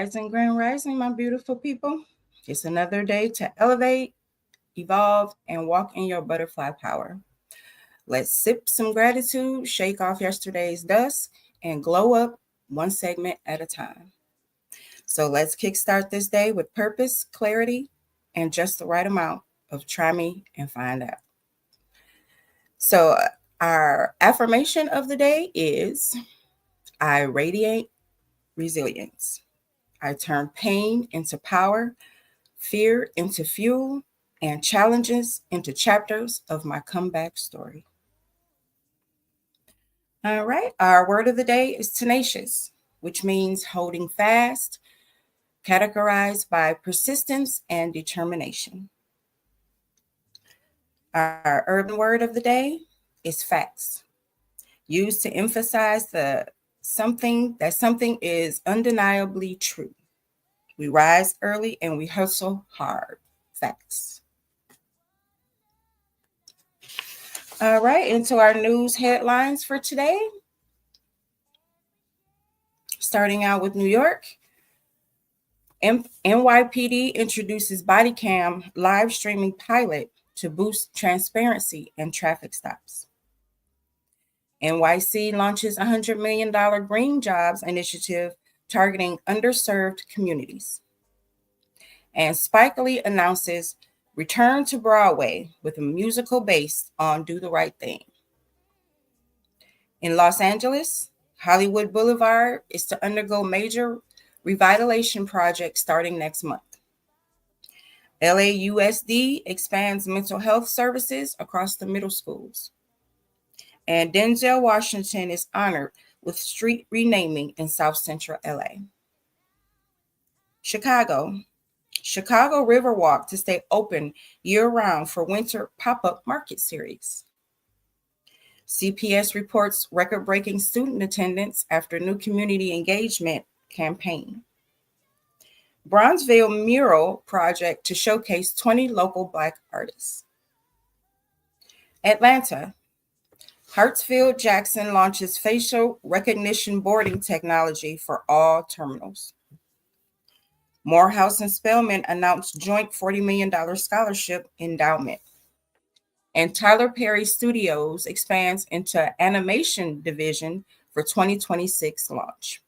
Grand rising, my beautiful people. It's another day to elevate, evolve, and walk in your butterfly power. Let's sip some gratitude, shake off yesterday's dust, and glow up one segment at a time. So let's kickstart this day with purpose, clarity, and just the right amount of try me and find out. So, our affirmation of the day is I radiate resilience. I turn pain into power, fear into fuel, and challenges into chapters of my comeback story. All right, our word of the day is tenacious, which means holding fast, categorized by persistence and determination. Our urban word of the day is facts, used to emphasize something is undeniably true. We rise early and we hustle hard. Facts. All right, into our news headlines for today. Starting out with New York, NYPD introduces body cam live streaming pilot to boost transparency in traffic stops. NYC launches $100 million Green Jobs initiative targeting underserved communities. And Spike Lee announces return to Broadway with a musical based on Do the Right Thing. In Los Angeles, Hollywood Boulevard is to undergo major revitalization project starting next month. LAUSD expands mental health services across the middle schools. And Denzel Washington is honored with street renaming in South Central LA. Chicago Riverwalk to stay open year-round for winter pop-up market series. CPS reports record-breaking student attendance after new community engagement campaign. Bronzeville mural project to showcase 20 local Black artists. Atlanta, Hartsfield-Jackson launches facial recognition boarding technology for all terminals. Morehouse and Spelman announced joint $40 million scholarship endowment. And Tyler Perry Studios expands into animation division for 2026 launch.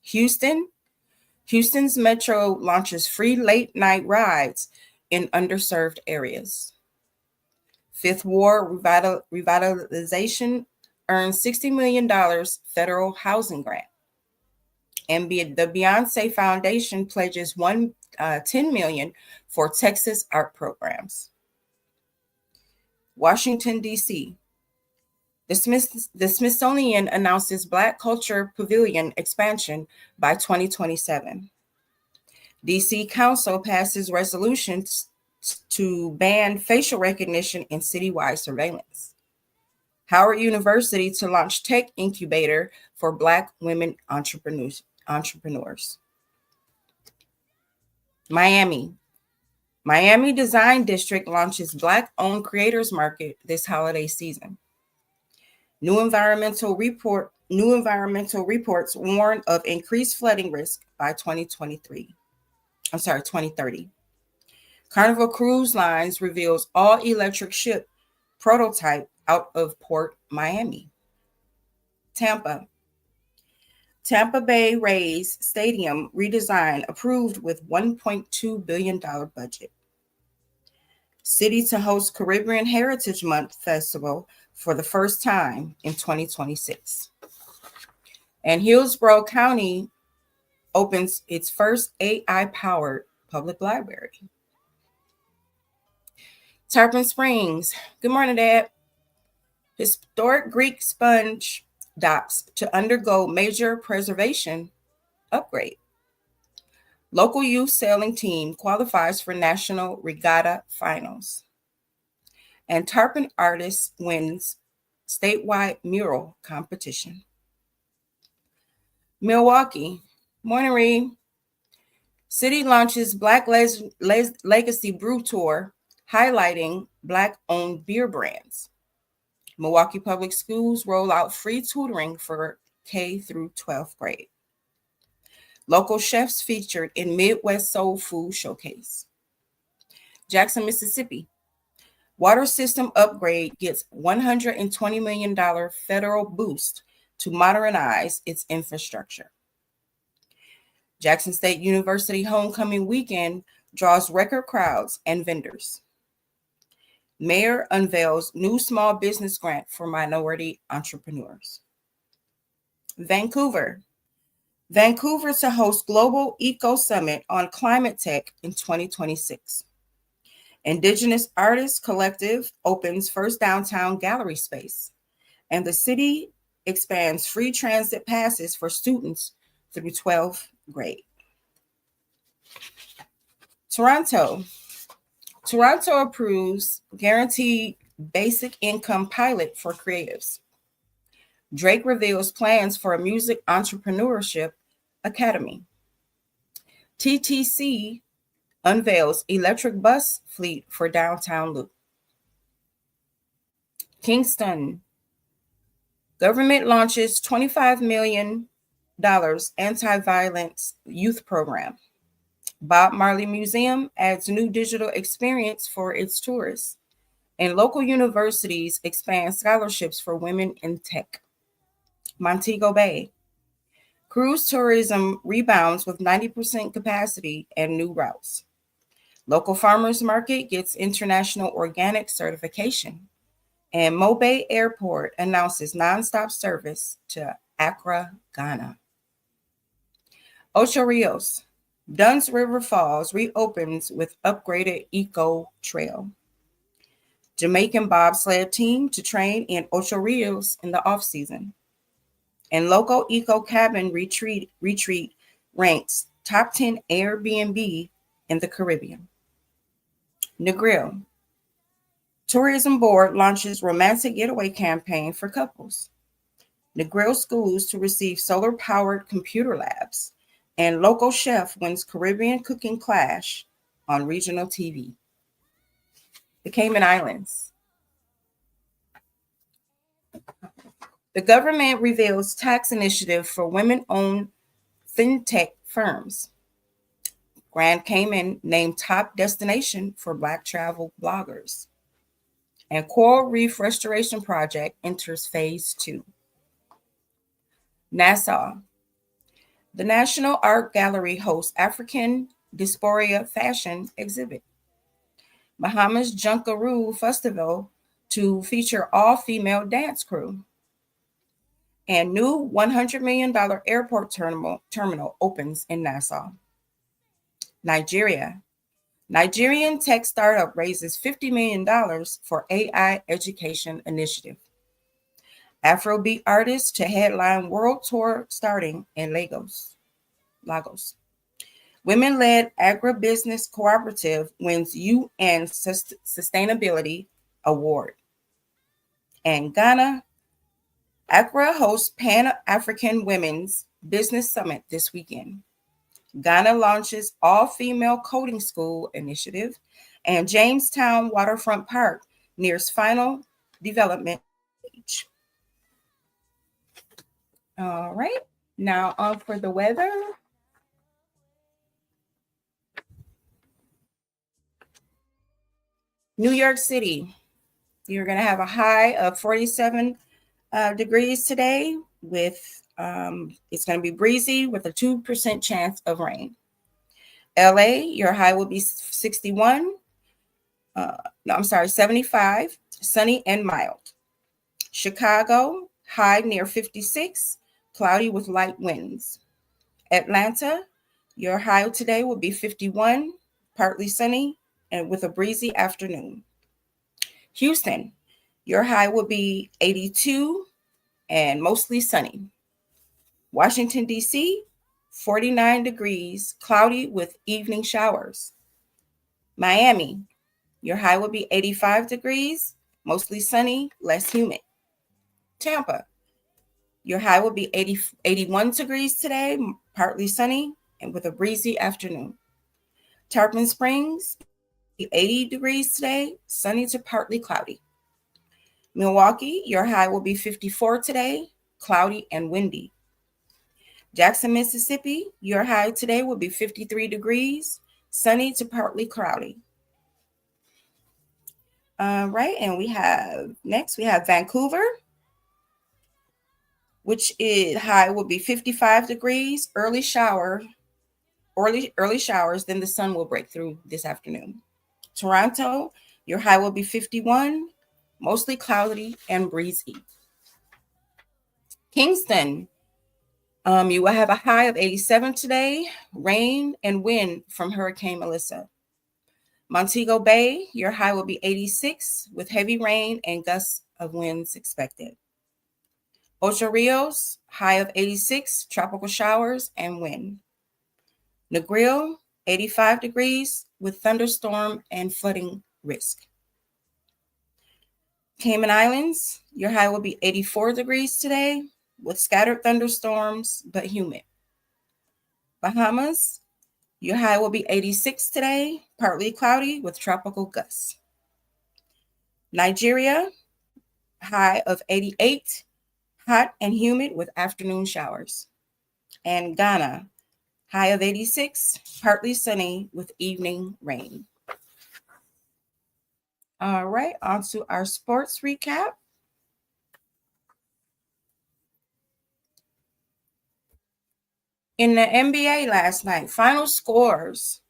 Houston's Metro launches free late night rides in underserved areas. Fifth Ward Revitalization earns $60 million federal housing grant. And the Beyonce Foundation pledges $10 million for Texas art programs. Washington, D.C. The Smithsonian announces Black Culture Pavilion expansion by 2027. D.C. Council passes resolutions to ban facial recognition in citywide surveillance. Howard University to launch tech incubator for Black women entrepreneurs. Miami Design District launches Black-owned creators market this holiday season. New environmental reports warn of increased flooding risk by 2030. Carnival Cruise Lines reveals all-electric ship prototype out of Port Miami. Tampa Bay Rays Stadium redesign approved with $1.2 billion budget. City to host Caribbean Heritage Month Festival for the first time in 2026. And Hillsborough County opens its first AI-powered public library. Tarpon Springs. Good morning, Dad. Historic Greek sponge docks to undergo major preservation upgrade. Local youth sailing team qualifies for national regatta finals. And Tarpon artist wins statewide mural competition. Milwaukee. Morning, Reed. City launches Black Legacy Brew Tour, highlighting Black-owned beer brands. Milwaukee Public Schools roll out free tutoring for K through 12th grade. Local chefs featured in Midwest Soul Food Showcase. Jackson, Mississippi. Water system upgrade gets $120 million federal boost to modernize its infrastructure. Jackson State University homecoming weekend draws record crowds and vendors. Mayor unveils new small business grant for minority entrepreneurs. Vancouver. Vancouver to host Global Eco Summit on Climate Tech in 2026. Indigenous Artists Collective opens first downtown gallery space. And the city expands free transit passes for students through 12th grade. Toronto. Toronto approves guaranteed basic income pilot for creatives. Drake reveals plans for a music entrepreneurship academy. TTC unveils electric bus fleet for downtown loop. Kingston. Government launches $25 million anti-violence youth program. Bob Marley Museum adds new digital experience for its tourists. And local universities expand scholarships for women in tech. Montego Bay. Cruise tourism rebounds with 90% capacity and new routes. Local farmers market gets international organic certification. And Mobay Airport announces nonstop service to Accra, Ghana. Ocho Rios. Dunn's River Falls reopens with upgraded eco trail. Jamaican bobsled team to train in Ocho Rios in the off-season. And local eco cabin retreat ranks top 10 Airbnb in the Caribbean. Negril. Tourism Board launches romantic getaway campaign for couples. Negril schools to receive solar-powered computer labs. And local chef wins Caribbean cooking clash on regional TV. The Cayman Islands. The government reveals tax initiative for women-owned fintech firms. Grand Cayman named top destination for Black travel bloggers. And Coral Reef Restoration Project enters phase 2. Nassau. The National Art Gallery hosts African Diaspora Fashion Exhibit. Bahamas Junkaroo Festival to feature all-female dance crew. And new $100 million airport terminal opens in Nassau. Nigeria. Nigerian tech startup raises $50 million for AI education initiative. Afrobeat artists to headline world tour starting in Lagos. Women-led agribusiness cooperative wins UN Sustainability Award. And Ghana. Accra hosts Pan-African Women's Business Summit this weekend. Ghana launches all-female coding school initiative. And Jamestown Waterfront Park nears final development stage. All right, now on for the weather. New York City, you're going to have a high of 47 degrees today with it's going to be breezy with a 2% chance of rain. LA, your high will be 75, sunny and mild. Chicago, high near 56, cloudy with light winds. Atlanta, your high today will be 51, partly sunny and with a breezy afternoon. Houston, your high will be 82 and mostly sunny. Washington, D.C., 49 degrees, cloudy with evening showers. Miami, your high will be 85 degrees, mostly sunny, less humid. Tampa, your high will be 81 degrees today, partly sunny, and with a breezy afternoon. Tarpon Springs, 80 degrees today, sunny to partly cloudy. Milwaukee, your high will be 54 today, cloudy and windy. Jackson, Mississippi, your high today will be 53 degrees, sunny to partly cloudy. Right, and we have Vancouver, which is high will be 55 degrees, early showers, then the sun will break through this afternoon. Toronto, your high will be 51, mostly cloudy and breezy. Kingston, you will have a high of 87 today, rain and wind from Hurricane Melissa. Montego Bay, your high will be 86 with heavy rain and gusts of winds expected. Ocho Rios, high of 86, tropical showers and wind. Negril, 85 degrees with thunderstorm and flooding risk. Cayman Islands, your high will be 84 degrees today with scattered thunderstorms but humid. Bahamas, your high will be 86 today, partly cloudy with tropical gusts. Nigeria, high of 88, hot and humid with afternoon showers. And Ghana, high of 86, partly sunny with evening rain. All right, on to our sports recap. In the NBA last night, final scores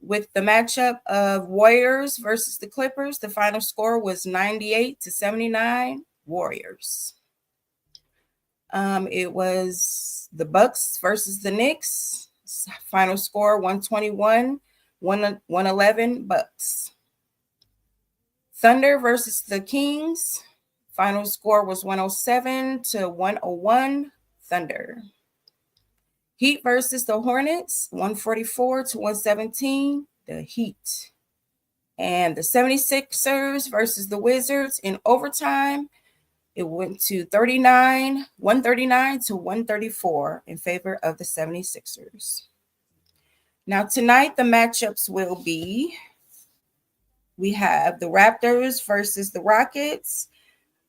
with the matchup of Warriors versus the Clippers, the final score was 98-79 Warriors. It was the Bucks versus the Knicks. Final score 121, 111 Bucks. Thunder versus the Kings. Final score was 107-101 Thunder. Heat versus the Hornets, 144-117, the Heat. And the 76ers versus the Wizards in overtime, it went to 139-134 in favor of the 76ers. Now tonight the matchups will be, we have the Raptors versus the Rockets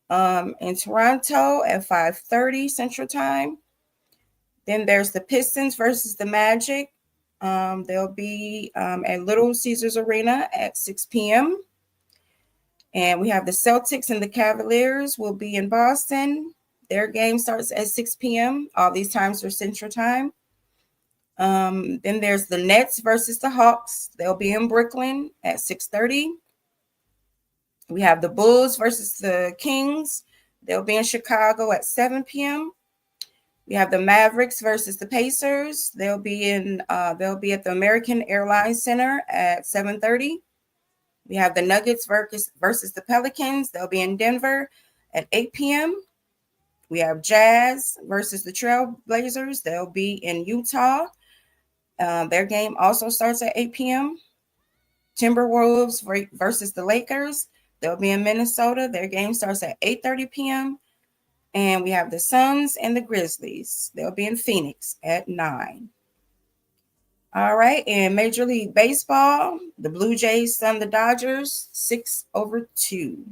in Toronto at 5:30 Central Time. Then there's the Pistons versus the Magic. They'll be at Little Caesars Arena at 6 p.m. And we have the Celtics and the Cavaliers will be in Boston. Their game starts at 6 p.m. All these times are Central Time. Then there's the Nets versus the Hawks. They'll be in Brooklyn at 6:30. We have the Bulls versus the Kings. They'll be in Chicago at 7 p.m. We have the Mavericks versus the Pacers. They'll be at the American Airlines Center at 7:30. We have the Nuggets versus the Pelicans. They'll be in Denver at 8 p.m. We have Jazz versus the Trailblazers. They'll be in Utah. Their game also starts at 8 p.m. Timberwolves versus the Lakers. They'll be in Minnesota. Their game starts at 8:30 p.m. And we have the Suns and the Grizzlies. They'll be in Phoenix at 9. All right. In Major League Baseball, the Blue Jays stun the Dodgers 6-2.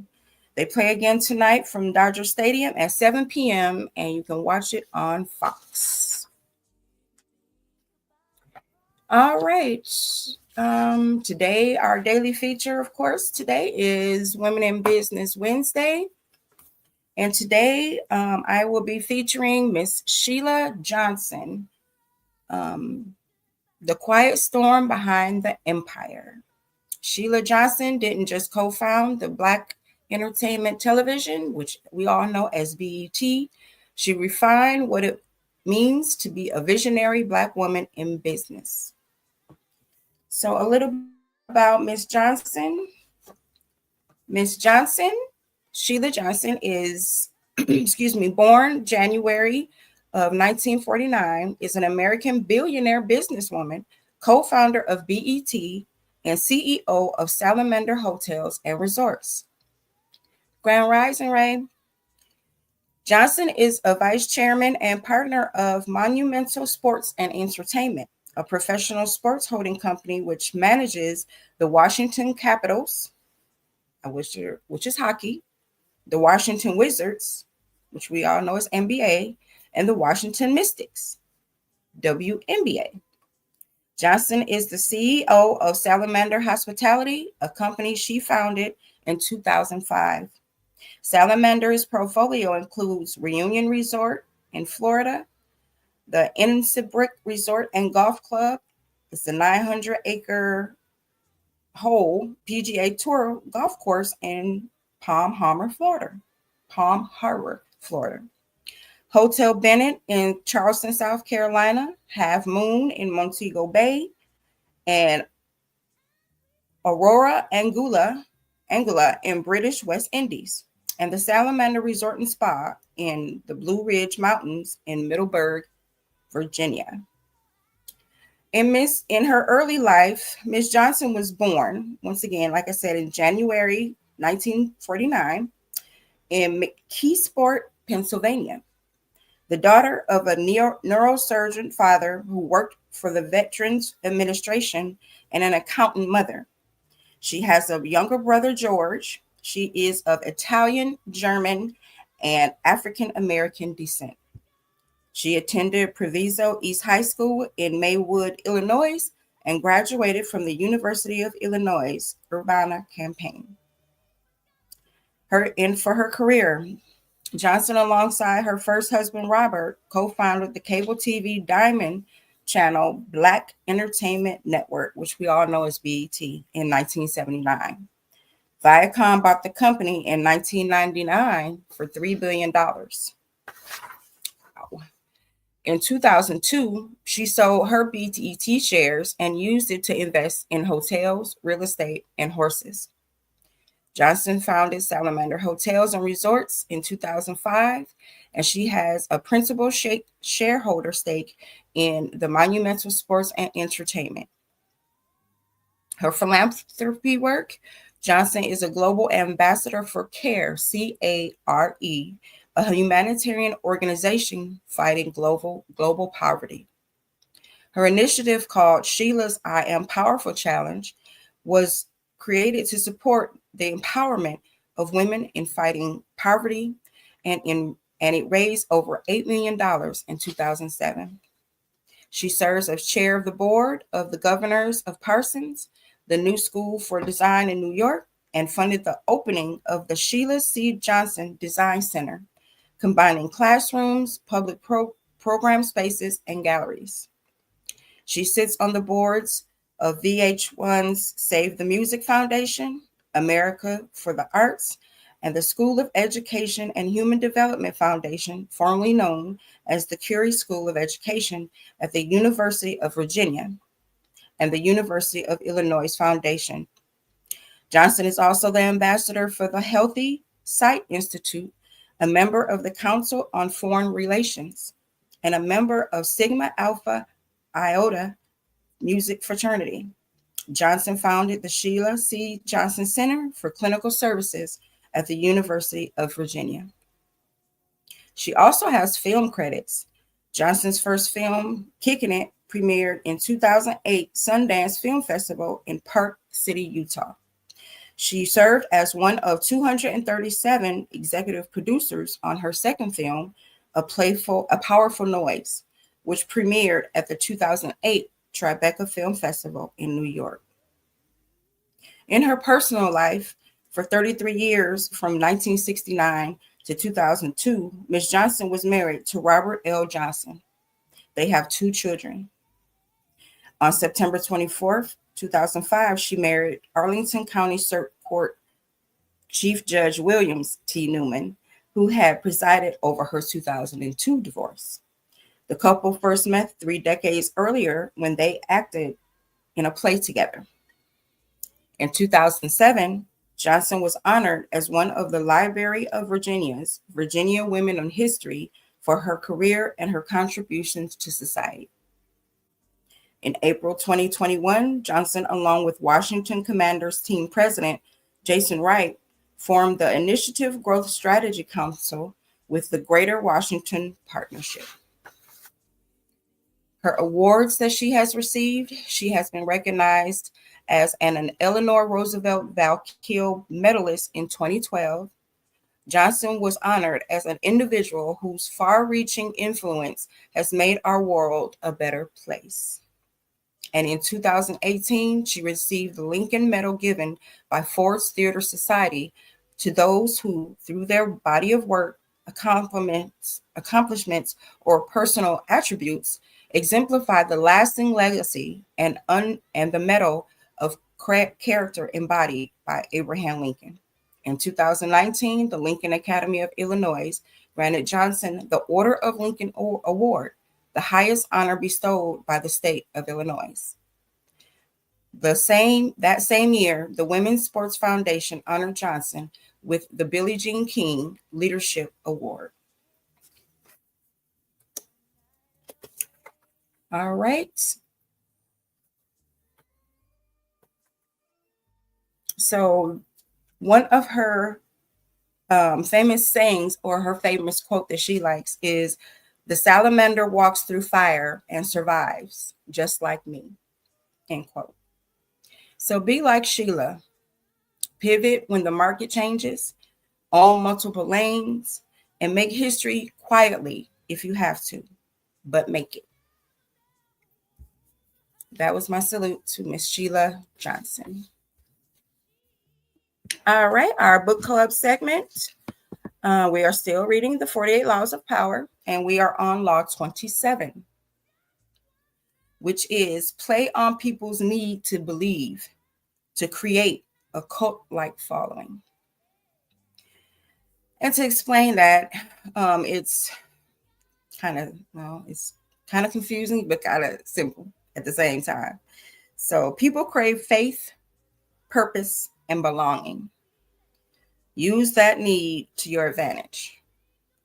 They play again tonight from Dodger Stadium at 7 p.m. and you can watch it on Fox. All right. Today, our daily feature, of course, today is Women in Business Wednesday. And today, I will be featuring Miss Sheila Johnson, the quiet storm behind the empire. Sheila Johnson didn't just co-found the Black Entertainment Television, which we all know as BET. She refined what it means to be a visionary Black woman in business. So a little about Miss Johnson. Sheila Johnson is, born January of 1949, is an American billionaire businesswoman, co-founder of BET, and CEO of Salamander Hotels and Resorts. Grand Rising, Ray. Johnson is a vice chairman and partner of Monumental Sports and Entertainment, a professional sports holding company which manages the Washington Capitals, which is hockey, the Washington Wizards, which we all know is NBA, and the Washington Mystics, WNBA. Johnson is the CEO of Salamander Hospitality, a company she founded in 2005. Salamander's portfolio includes Reunion Resort in Florida, the Innisbrook Resort and Golf Club. It's a 900-acre hole PGA Tour golf course in Palm Harbor, Florida. Palm Harbor, Florida. Hotel Bennett in Charleston, South Carolina, Half Moon in Montego Bay, and Aurora Angula in British West Indies, and the Salamander Resort and Spa in the Blue Ridge Mountains in Middleburg, Virginia. In her early life, Miss Johnson was born, once again, like I said, in January 1949 in McKeesport, Pennsylvania, the daughter of a neurosurgeon father who worked for the Veterans Administration and an accountant mother. She has a younger brother, George. She is of Italian, German, and African American descent. She attended Proviso East High School in Maywood, Illinois, and graduated from the University of Illinois Urbana-Champaign. For her career, Johnson, alongside her first husband, Robert, co-founded the cable TV Diamond channel Black Entertainment Network, which we all know as BET, in 1979. Viacom bought the company in 1999 for $3 billion. In 2002, she sold her BET shares and used it to invest in hotels, real estate, and horses. Johnson founded Salamander Hotels and Resorts in 2005, and she has a principal shareholder stake in the Monumental Sports and Entertainment. Her philanthropy work: Johnson is a global ambassador for CARE, CARE, a humanitarian organization fighting global poverty. Her initiative, called Sheila's I Am Powerful Challenge, was created to support the empowerment of women in fighting poverty, and it raised over $8 million in 2007. She serves as chair of the board of the governors of Parsons, the New School for Design in New York, and funded the opening of the Sheila C. Johnson Design Center, combining classrooms, public program spaces, and galleries. She sits on the boards of VH1's Save the Music Foundation, America for the Arts, and the School of Education and Human Development Foundation, formerly known as the Curie School of Education at the University of Virginia, and the University of Illinois Foundation. Johnson is also the ambassador for the Healthy Sight Institute, a member of the Council on Foreign Relations, and a member of Sigma Alpha Iota Music Fraternity. Johnson founded the Sheila C. Johnson Center for Clinical Services at the University of Virginia. She also has film credits. Johnson's first film, Kicking It, premiered in 2008 Sundance Film Festival in Park City, Utah. She served as one of 237 executive producers on her second film, A Powerful Noise, which premiered at the 2008 Tribeca Film Festival in New York. In her personal life, for 33 years, from 1969 to 2002, Ms. Johnson was married to Robert L. Johnson. They have 2 children. On September 24th, 2005, she married Arlington County Circuit Court Chief Judge Williams T. Newman, who had presided over her 2002 divorce. The couple first met 3 decades earlier when they acted in a play together. In 2007, Johnson was honored as one of the Library of Virginia's Virginia Women in History for her career and her contributions to society. In April 2021, Johnson, along with Washington Commanders team president Jason Wright, formed the Initiative Growth Strategy Council with the Greater Washington Partnership. Her awards that she has received: she has been recognized as an Eleanor Roosevelt Valkiel Medalist in 2012, Johnson was honored as an individual whose far-reaching influence has made our world a better place. And in 2018, she received the Lincoln Medal given by Ford's Theater Society to those who, through their body of work, accomplishments, or personal attributes, exemplify the lasting legacy and the medal of character embodied by Abraham Lincoln. In 2019, the Lincoln Academy of Illinois granted Johnson the Order of Lincoln Award, the highest honor bestowed by the state of Illinois. That same year, the Women's Sports Foundation honored Johnson with the Billie Jean King Leadership Award. All right. So one of her famous sayings, or her famous quote that she likes, is, "The salamander walks through fire and survives, just like me." End quote. So be like Sheila. Pivot when the market changes, own multiple lanes, and make history quietly if you have to, but make it. That was my salute to Miss Sheila Johnson. All right, our book club segment. We are still reading the 48 Laws of Power, and we are on Law 27, which is play on people's need to believe to create a cult-like following. And to explain that, it's kind of, well, it's kind of confusing, but kind of simple at the same time. So people crave faith, purpose, and belonging. Use that need to your advantage.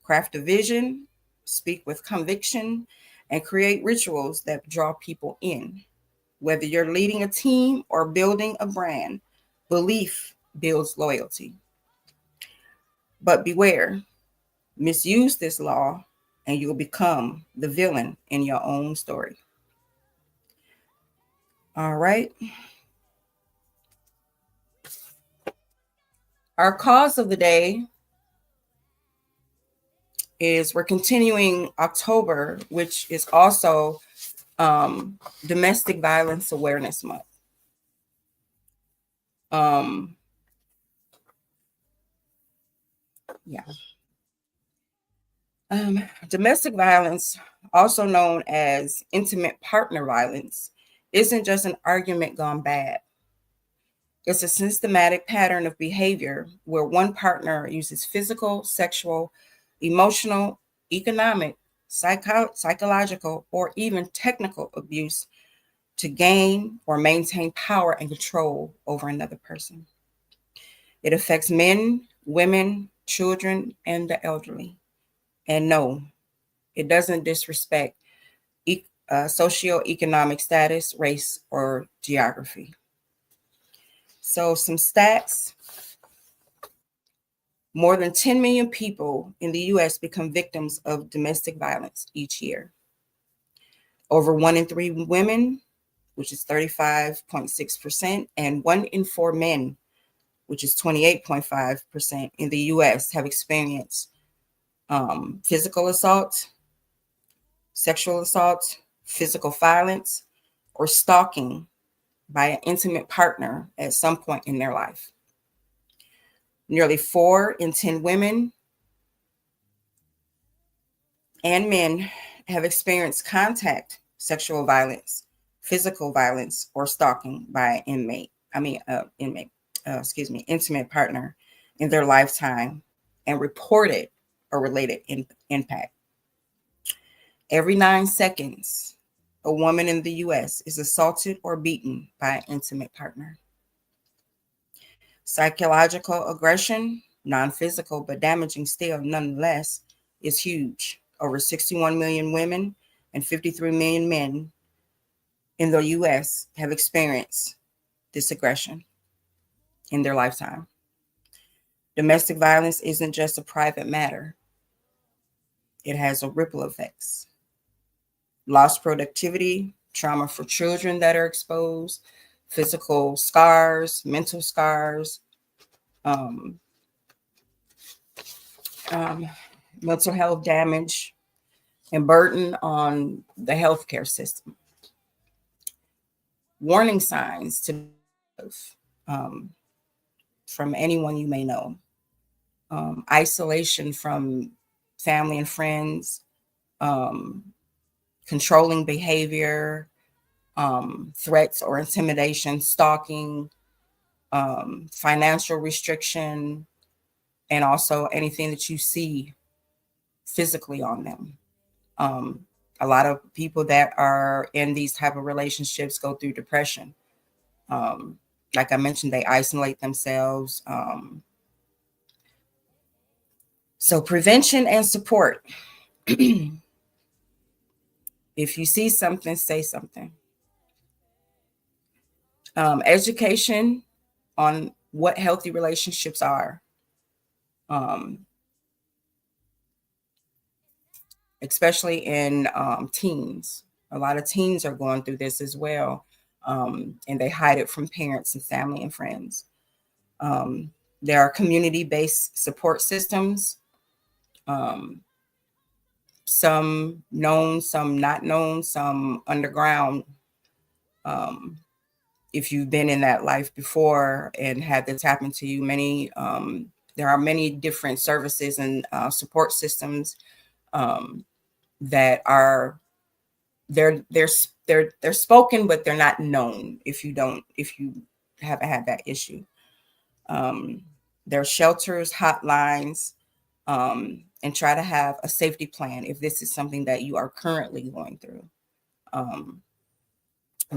Craft a vision, speak with conviction, and create rituals that draw people in. Whether you're leading a team or building a brand, belief builds loyalty. But beware, misuse this law and you'll become the villain in your own story. All right. Our cause of the day is, we're continuing October, which is also Domestic Violence Awareness Month. Yeah. Domestic violence, also known as intimate partner violence, isn't just an argument gone bad. It's a systematic pattern of behavior where one partner uses physical, sexual, emotional, economic, psychological, or even technical abuse to gain or maintain power and control over another person. It affects men, women, children, and the elderly. And no, it doesn't disrespect socioeconomic status, race, or geography. So some stats: more than 10 million people in the US become victims of domestic violence each year. Over 1 in 3 women, which is 35.6%, and 1 in 4 men, which is 28.5% in the US, have experienced physical assault, sexual assault, physical violence, or stalking by an intimate partner at some point in their life. Nearly 4 in 10 women and men have experienced contact sexual violence, physical violence, or stalking by an intimate partner in their lifetime, and reported a related impact. Every 9 seconds, a woman in the US is assaulted or beaten by an intimate partner. Psychological aggression, non-physical but damaging still nonetheless, is huge. Over 61 million women and 53 million men in the US have experienced this aggression in their lifetime. Domestic violence isn't just a private matter. It has a ripple effects. Lost productivity, trauma for children that are exposed, physical scars, mental scars, um, mental health damage and burden on the healthcare system. Warning signs to um, from anyone you may know. Isolation from family and friends, um, controlling behavior, threats or intimidation, stalking, financial restriction, and also anything that you see physically on them. Um, a lot of people that are in these type of relationships go through depression. Um, like I mentioned, they isolate themselves. So prevention and support. If you see something, say something. Education on what healthy relationships are, um, especially in teens. A lot of teens are going through this as well, and they hide it from parents and family and friends. Um, there are community-based support systems, um, some known, some not known, some underground. Um, if you've been in that life before and had this happen to you, there are many different services and support systems um, that are they're they're spoken, but they're not known if you haven't had that issue. Um, there are shelters, hotlines, and try to have a safety plan if this is something that you are currently going through. Um,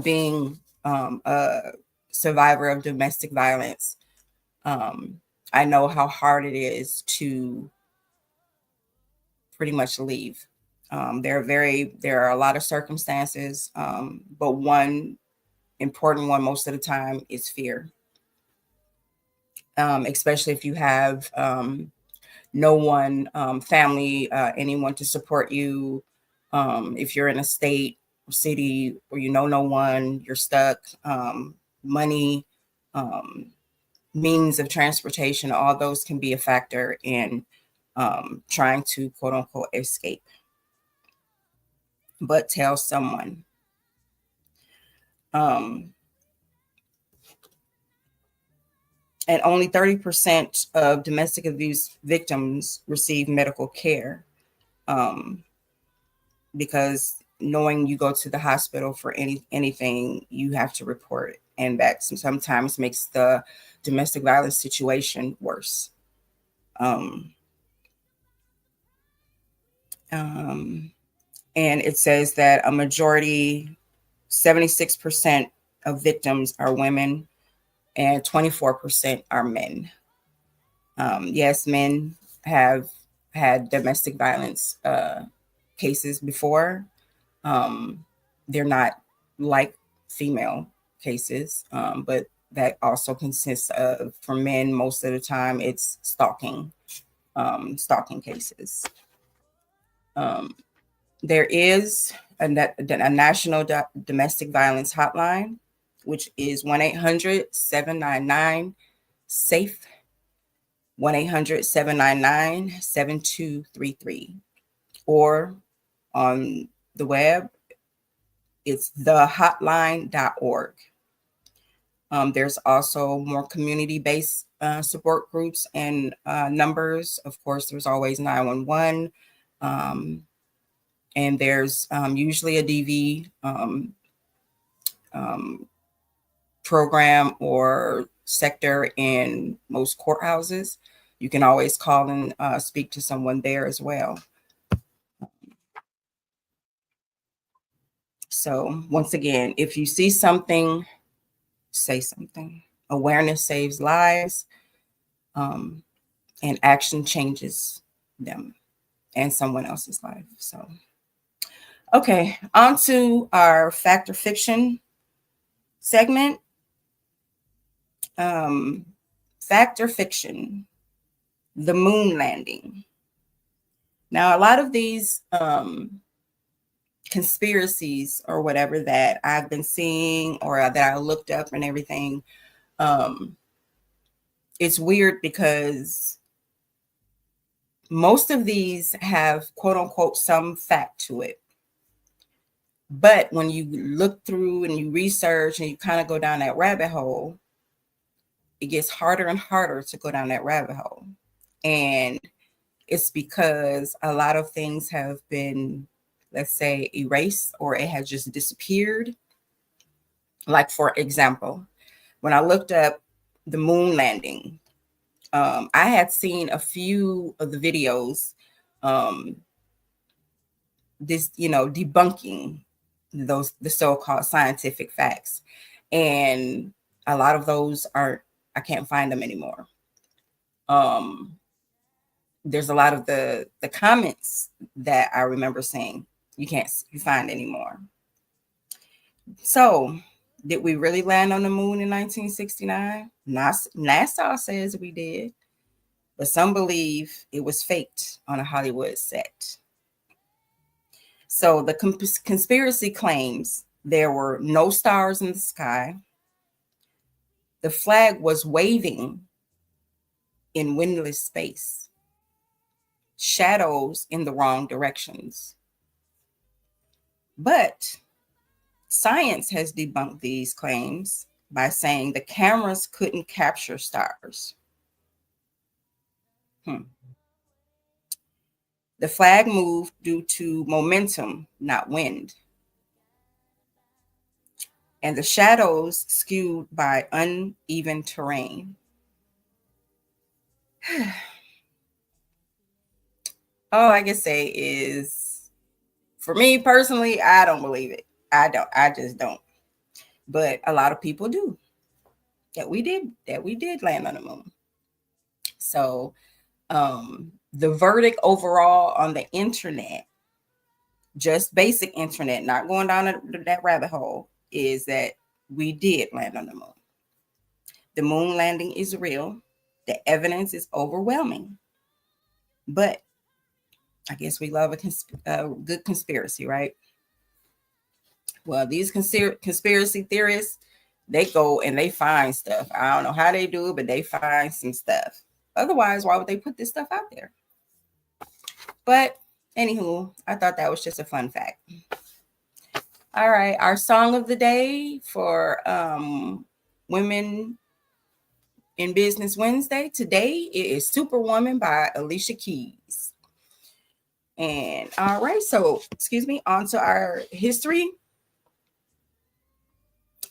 being a survivor of domestic violence, um, I know how hard it is to pretty much leave. There are a lot of circumstances, but one important one most of the time is fear, especially if you have no one, family, anyone to support you. If you're in a state or city where you know no one, you're stuck, money, um, means of transportation, all those can be a factor in trying to quote unquote escape. But tell someone. Um, and only 30% of domestic abuse victims receive medical care, um, because knowing you go to the hospital for anything, you have to report it. And that sometimes makes the domestic violence situation worse. Um, um, and it says that a majority, 76% of victims are women and 24% are men. Yes, men have had domestic violence cases before. Um, they're not like female cases, but that also consists of, for men, most of the time, it's stalking cases. Um, there is a national domestic violence hotline, which is 1-800-799-SAFE, 1-800-799-7233, or on the web, it's thehotline.org. There's also more community-based support groups and numbers. Of course, there's always 911, and there's usually a DV um, program or sector in most courthouses. You can always call and speak to someone there as well. So once again, if you see something, say something. Awareness saves lives, um, and action changes them and someone else's life. So, okay, on to our fact or fiction segment. Um, Fact or fiction, the moon landing. Now, a lot of these conspiracies or whatever that I've been seeing or that I looked up and everything, um, it's weird because Most of these have quote unquote some fact to it. But when you look through and you research and you kind of go down that rabbit hole, it gets harder and harder to go down that rabbit hole. And it's because a lot of things have been, let's say, erased, or it has just disappeared. Like, for example, when I looked up the moon landing, I had seen a few of the videos, um, debunking the so-called scientific facts, and a lot of those are, I can't find them anymore. Um, there's a lot of the comments that I remember seeing you find anymore. So, did we really land on the moon in 1969? NASA says we did, but some believe it was faked on a Hollywood set. So the conspiracy claims there were no stars in the sky. The flag was waving in windless space, shadows in the wrong directions. But science has debunked these claims by saying the cameras couldn't capture stars. The flag moved due to momentum, not wind. And the shadows skewed by uneven terrain. All I can say is, for me personally, I don't believe it. I just don't. But a lot of people do. That we did land on the moon. So the verdict overall on the internet, just basic internet, not going down that rabbit hole, is that we did land on the moon. The moon landing is real. The evidence is overwhelming. But I guess we love a good conspiracy, right? Well, these conspiracy theorists, they go and they find stuff. I don't know how they do it, but they find some stuff. Otherwise, why would they put this stuff out there? But anywho, I thought that was just a fun fact. All right, our song of the day for Women in Business Wednesday today is Superwoman by Alicia Keys. And all right, so excuse me, on to our history.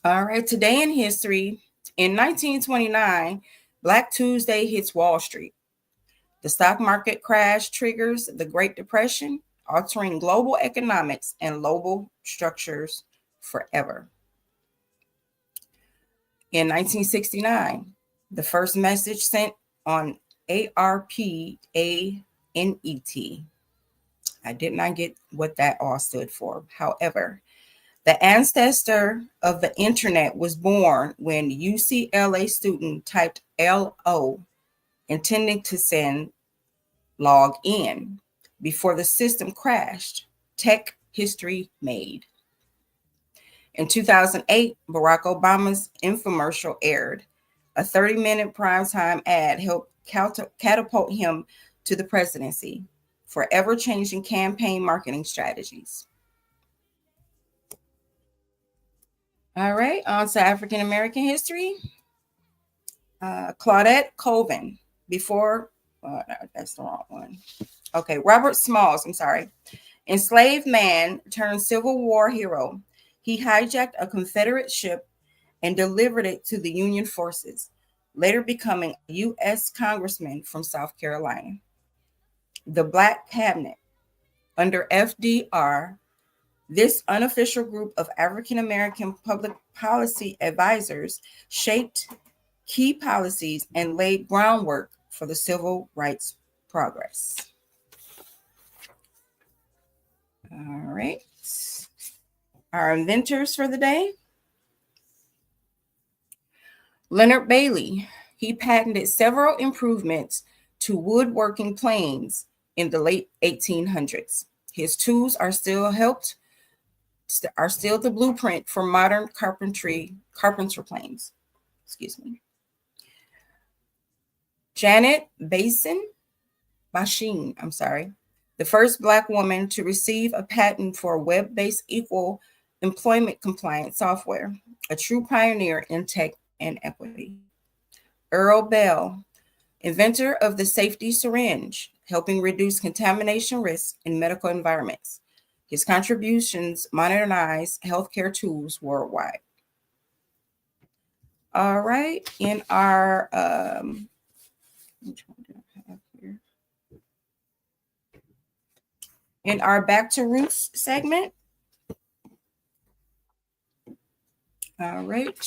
All right, today in history, in 1929, Black Tuesday hits Wall Street. The stock market crash triggers the Great Depression, altering global economics and global structures forever. In 1969, the first message sent on ARPANET. I did not get what that all stood for. However, the ancestor of the internet was born when UCLA student typed LO, intending to send log in. Before the system crashed, tech history made. In 2008, Barack Obama's infomercial aired. A 30-minute primetime ad helped catapult him to the presidency, forever changing campaign marketing strategies. All right, on to African American history. Claudette Colvin, before, no, that's the wrong one. Okay, Robert Smalls, I'm sorry. Enslaved man turned Civil War hero. He hijacked a Confederate ship and delivered it to the Union forces, later becoming a U.S. congressman from South Carolina. The Black Cabinet. Under FDR, this unofficial group of African American public policy advisors shaped key policies and laid groundwork for the civil rights progress. All right. Our inventors for the day. Leonard Bailey. He patented several improvements to woodworking planes in the late 1800s. His tools are still the blueprint for modern carpenter planes. Excuse me. Janet Basin. Basheen, I'm sorry, the first Black woman to receive a patent for web-based equal employment compliance software, a true pioneer in tech and equity. Earl Bell, inventor of the safety syringe, helping reduce contamination risk in medical environments. His contributions modernize healthcare tools worldwide. All right, in our which one do I have here? In our Back to Roots segment. All right.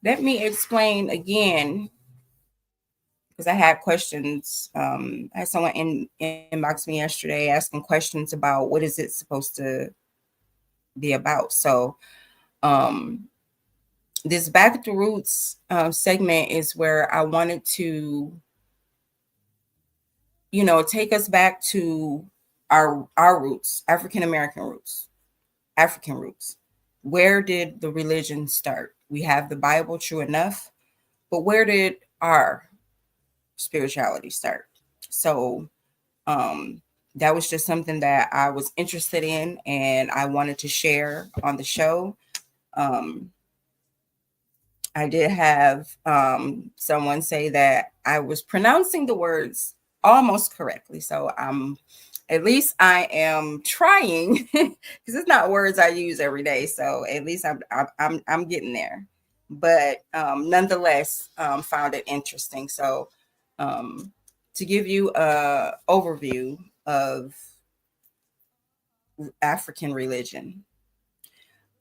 Let me explain again because I had questions. I had someone inbox me yesterday asking questions about what is it supposed to be about. So this Back to Roots segment is where I wanted to, take us back to our roots, African American roots, African roots. Where did the religion start? We have the Bible, true enough, but where did our spirituality start? So that was just something that I was interested in and I wanted to share on the show. Um, I did have someone say that I was pronouncing the words almost correctly. So at least I am trying because it's not words I use every day. So at least I'm getting there. But nonetheless, found it interesting. So um, to give you a overview of African religion,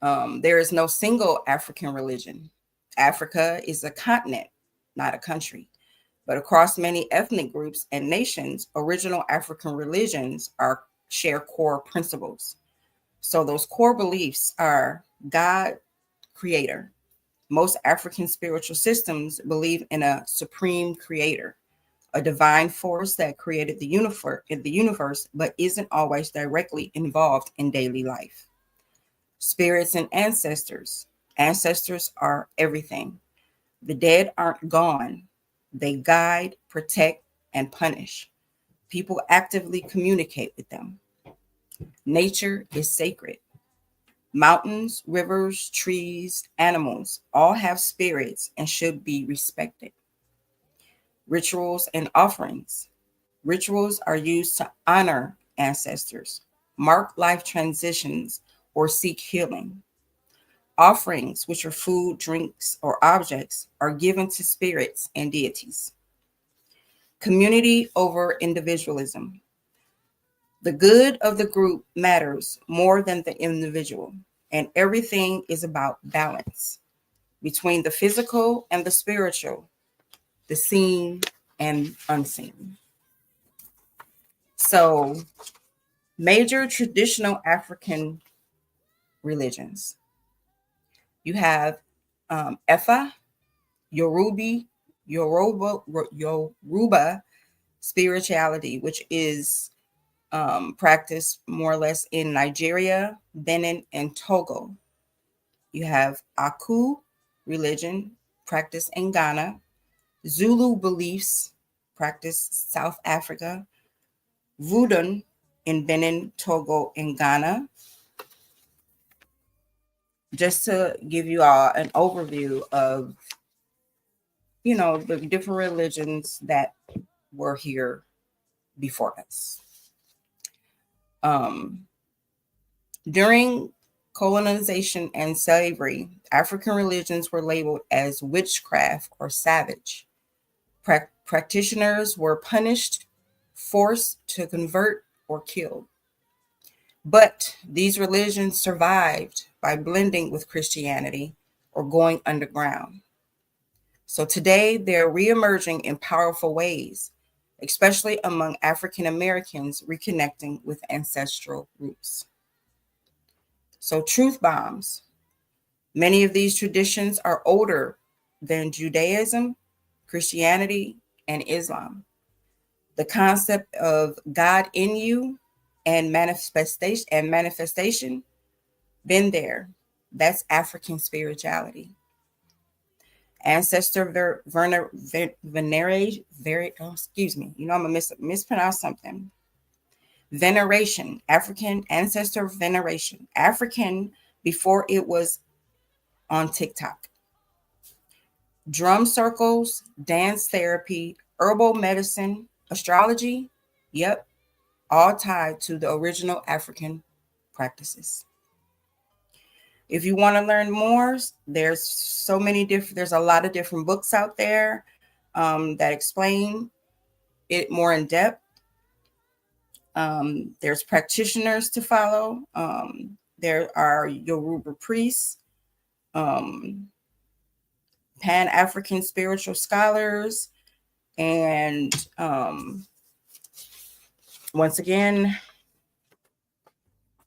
there is no single African religion. Africa is a continent, not a country. But across many ethnic groups and nations, original African religions share core principles. So those core beliefs are God, creator. Most African spiritual systems believe in a supreme creator, a divine force that created the universe, but isn't always directly involved in daily life. Spirits and ancestors. Ancestors are everything. The dead aren't gone. They guide, protect, and punish. People actively communicate with them. Nature is sacred. Mountains, rivers, trees, animals all have spirits and should be respected. Rituals and offerings. Rituals are used to honor ancestors, mark life transitions, or seek healing. Offerings, which are food, drinks, or objects, are given to spirits and deities. Community over individualism. The good of the group matters more than the individual, and everything is about balance between the physical and the spiritual, the seen and unseen. So, major traditional African religions. You have Efa, Yoruba spirituality, which is practiced more or less in Nigeria, Benin, and Togo. You have Aku religion, practiced in Ghana, Zulu beliefs, practiced South Africa, Voodoo in Benin, Togo, and Ghana. Just to give you all an overview of, the different religions that were here before us. Um, During colonization and slavery, African religions were labeled as witchcraft or savage. Practitioners were punished, forced to convert, or killed. But these religions survived by blending with Christianity or going underground. So today they're reemerging in powerful ways, especially among African Americans reconnecting with ancestral roots. So, truth bombs. Many of these traditions are older than Judaism, Christianity, and Islam. The concept of God in you and manifestation, been there. That's African spirituality. ancestor veneration, excuse me, you know I'm gonna mispronounce something. Veneration, African ancestor veneration, African before it was on TikTok. Drum circles, dance therapy, herbal medicine, astrology. Yep, all tied to the original African practices. If you want to learn more, there's a lot of different books out there that explain it more in depth. There's practitioners to follow. There are Yoruba priests, um, Pan African spiritual scholars, and once again,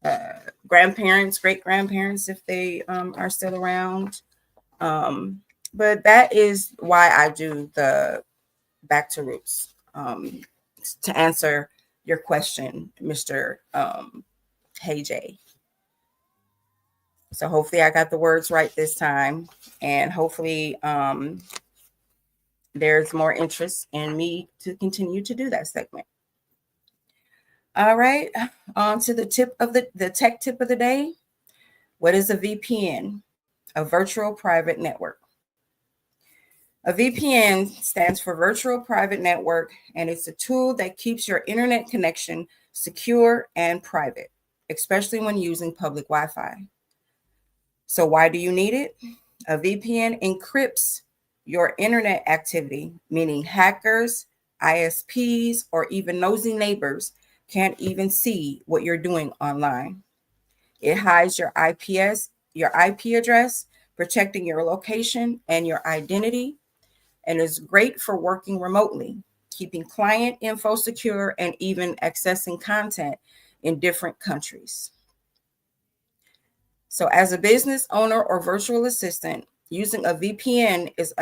uh, grandparents, great grandparents, if they are still around. Um, but that is why I do the back to roots, to answer your question, Mr. Hey J. So hopefully I got the words right this time, and hopefully there's more interest in me to continue to do that segment. All right, on to the tip of the tech tip of the day. What is a VPN? A virtual private network. A VPN stands for Virtual Private Network, and it's a tool that keeps your internet connection secure and private, especially when using public Wi Fi. So, why do you need it? A VPN encrypts your internet activity, meaning hackers, ISPs, or even nosy neighbors can't even see what you're doing online. It hides your IP address, protecting your location and your identity, and is great for working remotely, keeping client info secure, and even accessing content in different countries. So, as a business owner or virtual assistant, using a VPN is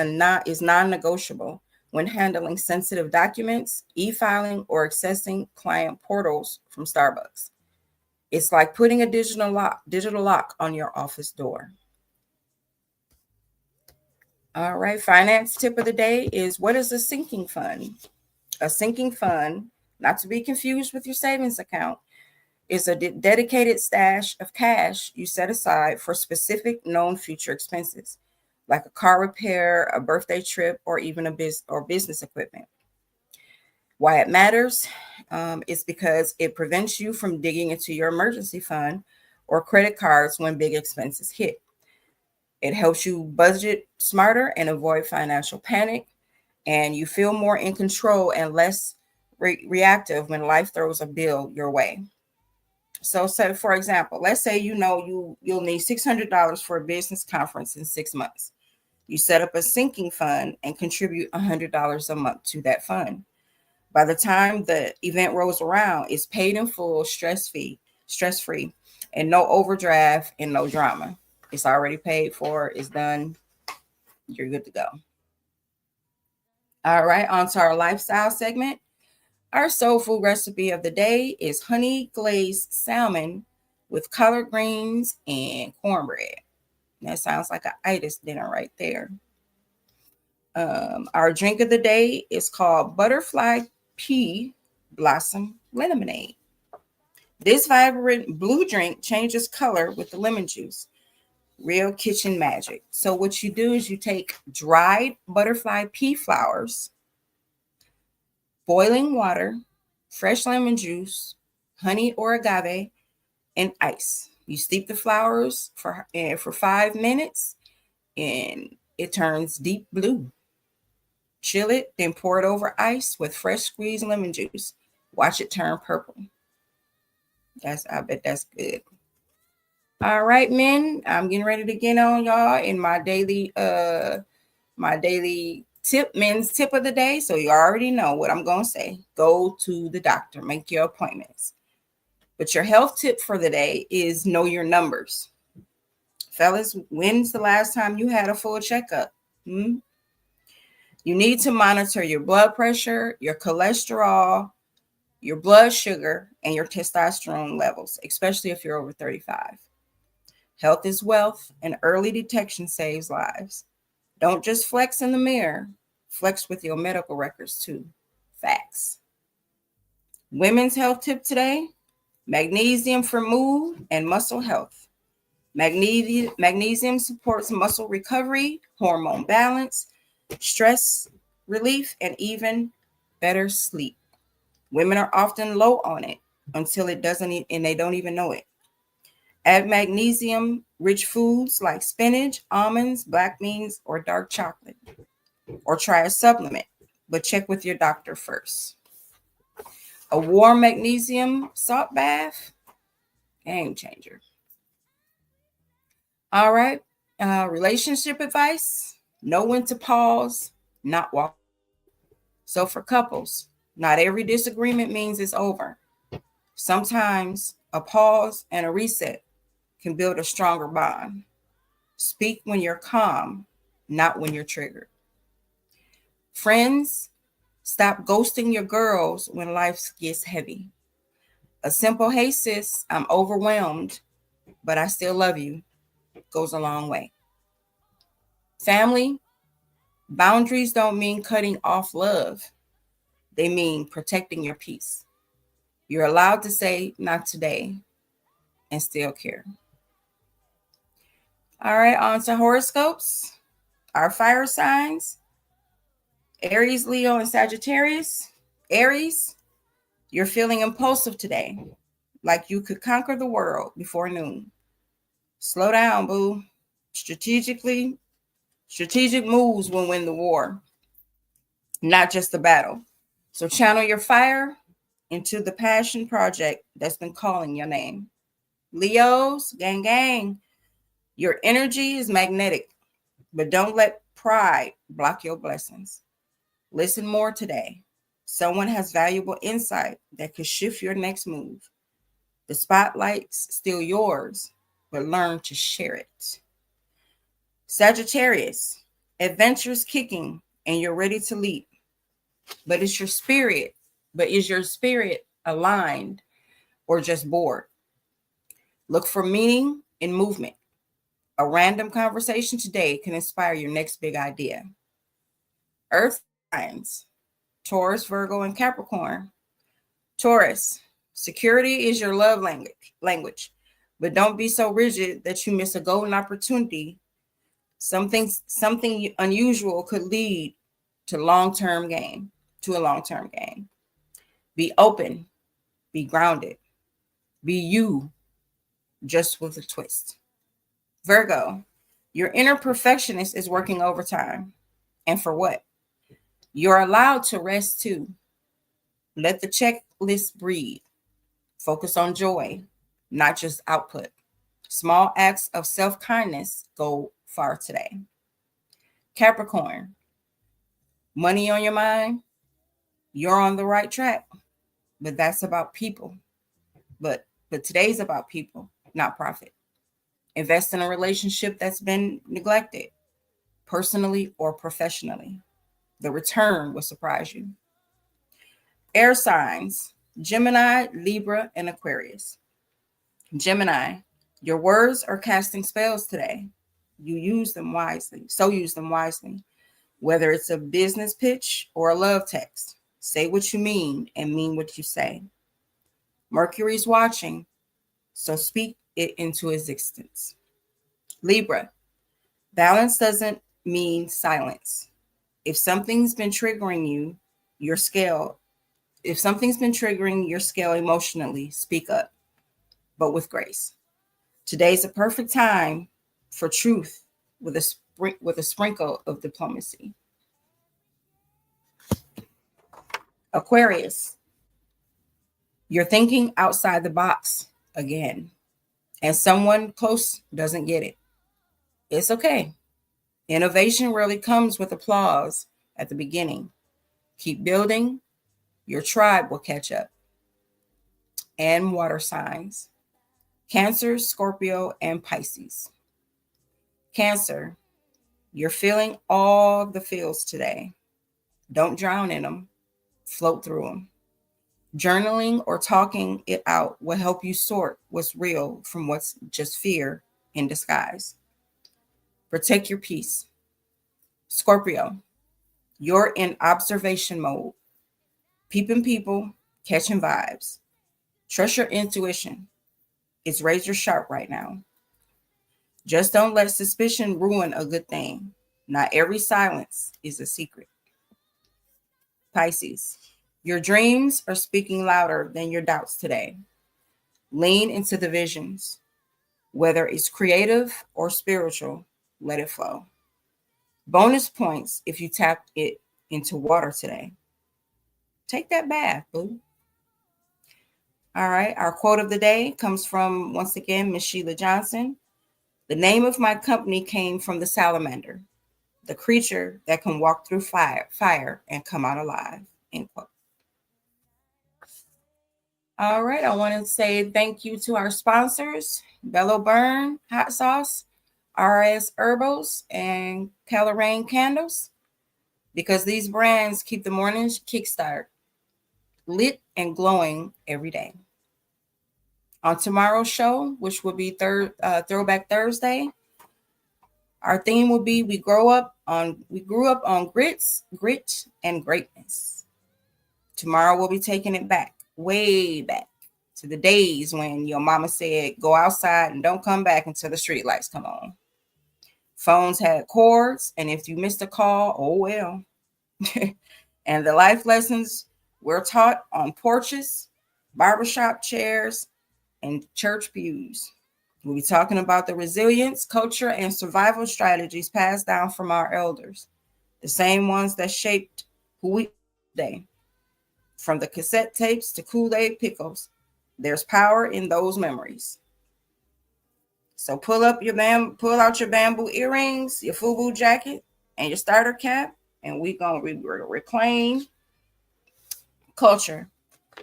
non-negotiable when handling sensitive documents, e-filing, or accessing client portals from Starbucks. It's like putting a digital lock on your office door. All right, finance tip of the day is, what is a sinking fund? A sinking fund, not to be confused with your savings account, is a dedicated stash of cash you set aside for specific known future expenses, like a car repair, a birthday trip, or even business equipment. Why it matters is because it prevents you from digging into your emergency fund or credit cards when big expenses hit. It helps you budget smarter and avoid financial panic, and you feel more in control and less reactive when life throws a bill your way. So, for example, let's say you'll need $600 for a business conference in 6 months. You set up a sinking fund and contribute $100 a month to that fund. By the time the event rolls around, it's paid in full, stress free, and no overdraft and no drama. It's already paid for. It's done. You're good to go. All right, on to our lifestyle segment. Our soul food recipe of the day is honey glazed salmon with collard greens and cornbread. That sounds like an itis dinner right there. Our drink of the day is called Butterfly Pea Blossom Lemonade. This vibrant blue drink changes color with the lemon juice. Real kitchen magic. So what you do is you take dried butterfly pea flowers, boiling water, fresh lemon juice, honey or agave, and ice. You steep the flowers for 5 minutes, and it turns deep blue. Chill it, then pour it over ice with fresh squeezed lemon juice. Watch it turn purple. I bet that's good. All right, men. I'm getting ready to get on y'all in my daily men's tip of the day. So you already know what I'm gonna say. Go to the doctor, make your appointments. But your health tip for the day is know your numbers. Fellas, when's the last time you had a full checkup? Hmm? You need to monitor your blood pressure, your cholesterol, your blood sugar, and your testosterone levels, especially if you're over 35. Health is wealth, and early detection saves lives. Don't just flex in the mirror, flex with your medical records too. Facts. Women's health tip today: magnesium for mood and muscle health. Magnesium supports muscle recovery, hormone balance, stress relief, and even better sleep. Women are often low on it until it doesn't, and they don't even know it. Add magnesium rich foods like spinach, almonds, black beans, or dark chocolate, or try a supplement, but check with your doctor first. A warm magnesium salt bath, game changer. All right. Relationship advice: know when to pause, not walk. So, for couples, not every disagreement means it's over. Sometimes a pause and a reset can build a stronger bond. Speak when you're calm, not when you're triggered. Friends, stop ghosting your girls when life gets heavy. A simple "hey sis, I'm overwhelmed, but I still love you" goes a long way. Family, boundaries don't mean cutting off love, they mean protecting your peace. You're allowed to say "not today" and still care. All right, on to horoscopes. Our fire signs: Aries, Leo, and Sagittarius. Aries, you're feeling impulsive today, like you could conquer the world before noon. Slow down, boo. Strategically, strategic moves will win the war, not just the battle. So channel your fire into the passion project that's been calling your name. Leos, gang, gang, your energy is magnetic, but don't let pride block your blessings. Listen more today. Someone has valuable insight that could shift your next move. The spotlight's still yours, but learn to share it. Sagittarius, adventure's kicking and you're ready to leap, but it's your spirit. But is your spirit aligned or just bored? Look for meaning in movement. A random conversation today can inspire your next big idea. Earth signs: Taurus, Virgo, and Capricorn. Taurus, security is your love language, but don't be so rigid that you miss a golden opportunity. Something unusual could lead to long-term gain, to a long-term gain. Be open, be grounded, be you, just with a twist. Virgo, your inner perfectionist is working overtime. And for what? You're allowed to rest too. Let the checklist breathe. Focus on joy, not just output. Small acts of self kindness go far today. Capricorn, money on your mind, you're on the right track, but that's about people. But today's about people, not profit. Invest in a relationship that's been neglected, personally or professionally. The return will surprise you. Air signs: Gemini, Libra, and Aquarius. Gemini, your words are casting spells today. You use them wisely. So use them wisely. Whether it's a business pitch or a love text, say what you mean and mean what you say. Mercury's watching, so speak it into existence. Libra, balance doesn't mean silence. If something's been triggering you, your scale, if something's been triggering your scale emotionally, speak up, but with grace. Today's a perfect time for truth with a sprinkle of diplomacy. Aquarius, you're thinking outside the box again, and someone close doesn't get it. It's okay. Innovation rarely comes with applause at the beginning. Keep building, your tribe will catch up. And water signs: Cancer, Scorpio, and Pisces. Cancer, you're feeling all the feels today. Don't drown in them, float through them. Journaling or talking it out will help you sort what's real from what's just fear in disguise. Protect your peace. Scorpio, you're in observation mode, peeping people, catching vibes. Trust your intuition. It's razor sharp right now. Just don't let suspicion ruin a good thing. Not every silence is a secret. Pisces, your dreams are speaking louder than your doubts today. Lean into the visions. Whether it's creative or spiritual, let it flow. Bonus points if you tap it into water today. Take that bath, boo. All right, our quote of the day comes from, once again, Miss Sheila Johnson. The name of my company came from the salamander, the creature that can walk through fire and come out alive. End quote. All right, I want to say thank you to our sponsors, Bello Burn Hot Sauce, RS Herbals, and Colorane Candles, because these brands keep the mornings Kickstart lit and glowing every day. On tomorrow's show, which will be Throwback Thursday, our theme will be we grew up on grit, and greatness. Tomorrow we'll be taking it back, way back to the days when your mama said, go outside and don't come back until the street lights come on. Phones had cords, and if you missed a call, oh well. And the life lessons we're taught on porches, barbershop chairs, and church pews. We'll be talking about the resilience, culture, and survival strategies passed down from our elders, the same ones that shaped who we are today. From the cassette tapes to Kool-Aid pickles, there's power in those memories. So pull out your bamboo earrings, your FUBU jacket, and your starter cap, and we're gonna reclaim culture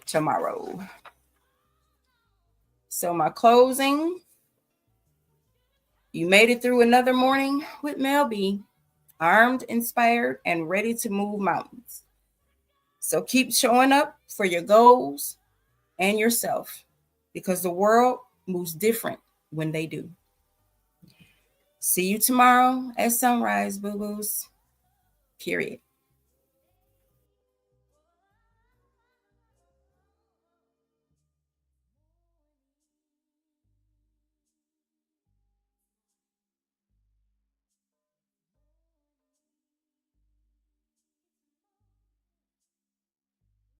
tomorrow. So my closing, you made it through another morning with Mel B, armed, inspired, and ready to move mountains. So keep showing up for your goals and yourself, because the world moves different when they do. See you tomorrow at sunrise, boo boos. Period.